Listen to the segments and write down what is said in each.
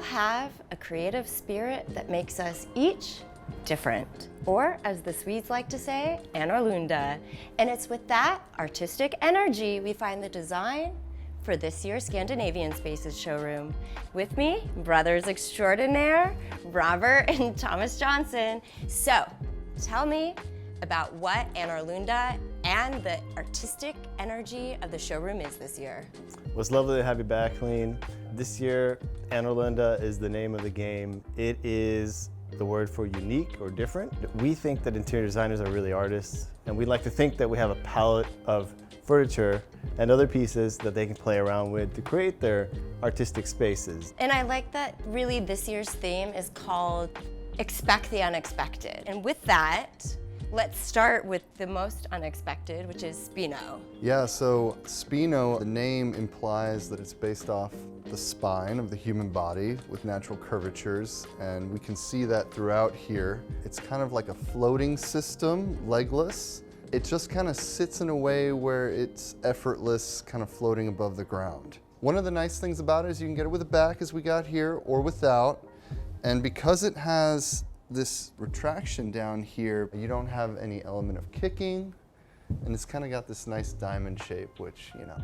have a creative spirit that makes us each different, or as the Swedes like to say, annorlunda. And it's with that artistic energy we find the design for this year's Scandinavian Spaces showroom. With me, brothers extraordinaire, Robert and Thomas Jönsson. So, tell me about what Annorlunda and the artistic energy of the showroom is this year. Well, it's lovely to have you back, Helene. This year, Annorlunda is the name of the game. It is the word for unique or different. We think that interior designers are really artists, and we like to think that we have a palette of furniture and other pieces that they can play around with to create their artistic spaces. And I like that really this year's theme is called Expect the Unexpected. And with that, let's start with the most unexpected, which is Spino. Yeah, so Spino, the name implies that it's based off the spine of the human body with natural curvatures, and we can see that throughout here. It's kind of like a floating system, legless. It just kind of sits in a way where it's effortless, kind of floating above the ground. One of the nice things about it is you can get it with a back as we got here, or without, and because it has this retraction down here, you don't have any element of kicking, and it's kind of got this nice diamond shape, which, you know,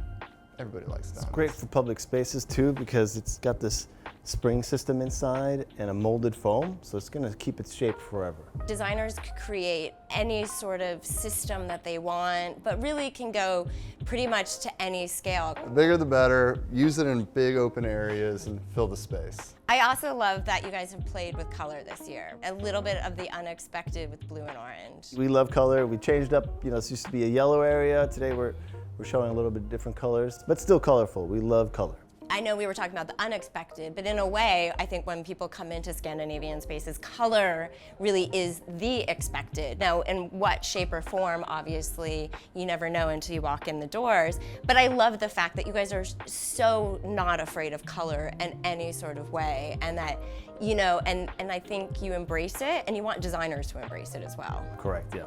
everybody likes diamonds. It's great for public spaces too, because it's got this spring system inside and a molded foam, so it's going to keep its shape forever. Designers could create any sort of system that they want, but really can go pretty much to any scale. The bigger the better, use it in big open areas and fill the space. I also love that you guys have played with color this year. A little bit of the unexpected with blue and orange. We love color. We changed up, you know, this used to be a yellow area. Today we're showing a little bit different colors, but still colorful. We love color. I know we were talking about the unexpected, but in a way, I think when people come into Scandinavian Spaces, color really is the expected. Now, in what shape or form, obviously, you never know until you walk in the doors. But I love the fact that you guys are so not afraid of color in any sort of way, and that, you know, and I think you embrace it, and you want designers to embrace it as well. Correct, yeah.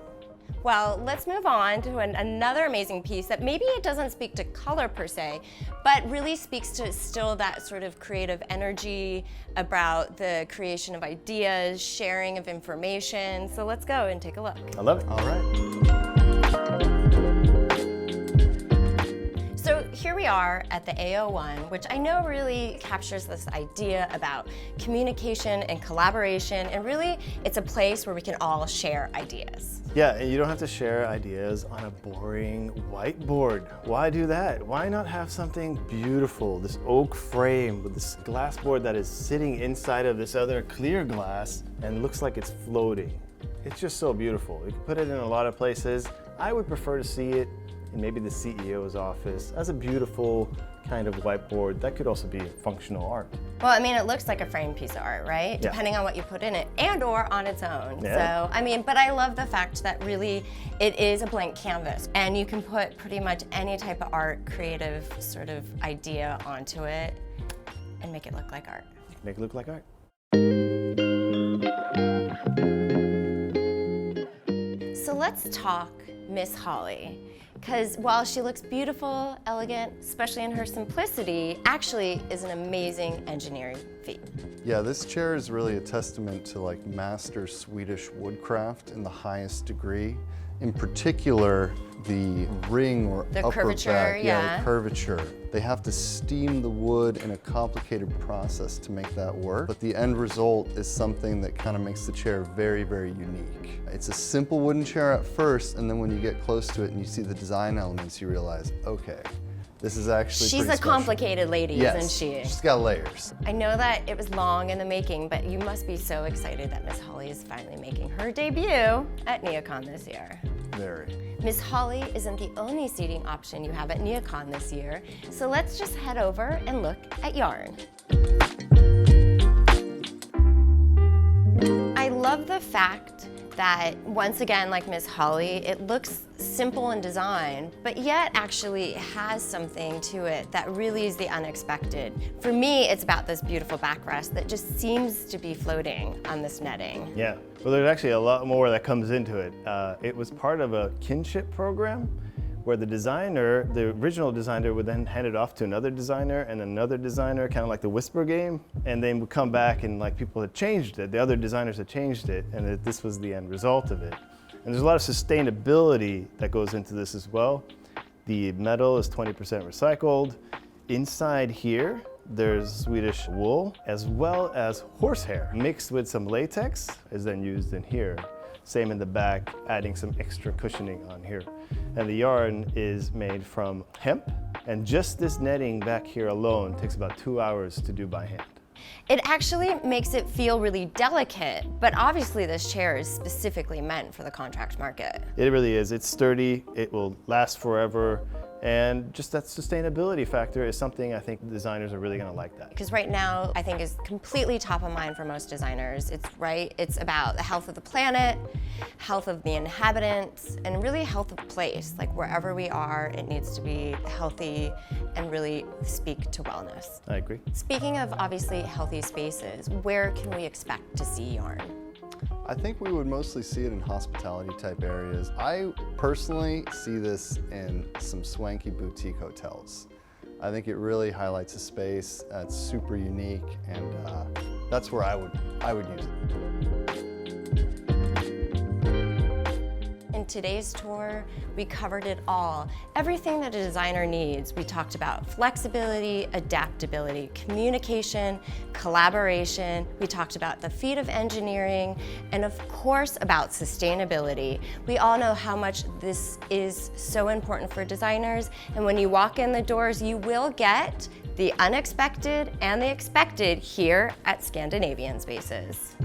Well, let's move on to another amazing piece that maybe it doesn't speak to color per se, but really speaks to still that sort of creative energy about the creation of ideas, sharing of information. So let's go and take a look. I love it. All right. So here we are at the AO1, which I know really captures this idea about communication and collaboration, and really it's a place where we can all share ideas. Yeah, and you don't have to share ideas on a boring whiteboard. Why do that? Why not have something beautiful, this oak frame with this glass board that is sitting inside of this other clear glass and looks like it's floating? It's just so beautiful. You can put it in a lot of places. I would prefer to see it in maybe the CEO's office as a beautiful kind of whiteboard. That could also be functional art. Well, I mean, it looks like a framed piece of art, right? Yeah. Depending on what you put in it, and or on its own. Yeah. So, I mean, but I love the fact that really it is a blank canvas, and you can put pretty much any type of art, creative sort of idea onto it and make it look like art. Make it look like art. So let's talk Miss Holly. Because while she looks beautiful, elegant, especially in her simplicity, actually is an amazing engineering feat. Yeah, this chair is really a testament to like master Swedish woodcraft in the highest degree. In particular, the ring or The upper curvature, back, yeah. the curvature. They have to steam the wood in a complicated process to make that work, but the end result is something that kind of makes the chair very, very unique. It's a simple wooden chair at first, and then when you get close to it and you see the design elements, you realize, okay, this is actually She's pretty a special. complicated lady, Yes, isn't she? she's got layers. I know that it was long in the making, but you must be so excited that Miss Holly is finally making her debut at NeoCon this year. Very. Miss Holly isn't the only seating option you have at NeoCon this year, so let's just head over and look at yarn. I love the fact that, once again, like Miss Holly, it looks simple in design, but yet actually has something to it that really is the unexpected. For me, it's about this beautiful backrest that just seems to be floating on this netting. Yeah, well, there's actually a lot more that comes into it. It was part of a kinship program where the designer, the original designer, would then hand it off to another designer and another designer, kind of like the whisper game, and then would come back and like people had changed it, the other designers had changed it, and that this was the end result of it. And there's a lot of sustainability that goes into this as well. The metal is 20% recycled. Inside here, there's Swedish wool as well as horsehair mixed with some latex is then used in here. Same in the back, adding some extra cushioning on here. And the yarn is made from hemp, and just this netting back here alone takes about 2 hours to do by hand. It actually makes it feel really delicate, but obviously this chair is specifically meant for the contract market. It really is. It's sturdy, it will last forever, and just that sustainability factor is something I think designers are really going to like that. Because right now, I think is completely top of mind for most designers. It's about the health of the planet, health of the inhabitants, and really health of place. Like wherever we are, it needs to be healthy and really speak to wellness. I agree. Speaking of obviously healthy spaces, where can we expect to see yarn? I think we would mostly see it in hospitality type areas. I personally see this in some swanky boutique hotels. I think it really highlights a space that's super unique, and that's where I would use it. In today's tour, we covered it all. Everything that a designer needs. We talked about flexibility, adaptability, communication, collaboration. We talked about the feat of engineering, and of course about sustainability. We all know how much this is so important for designers, and when you walk in the doors, you will get the unexpected and the expected here at Scandinavian Spaces.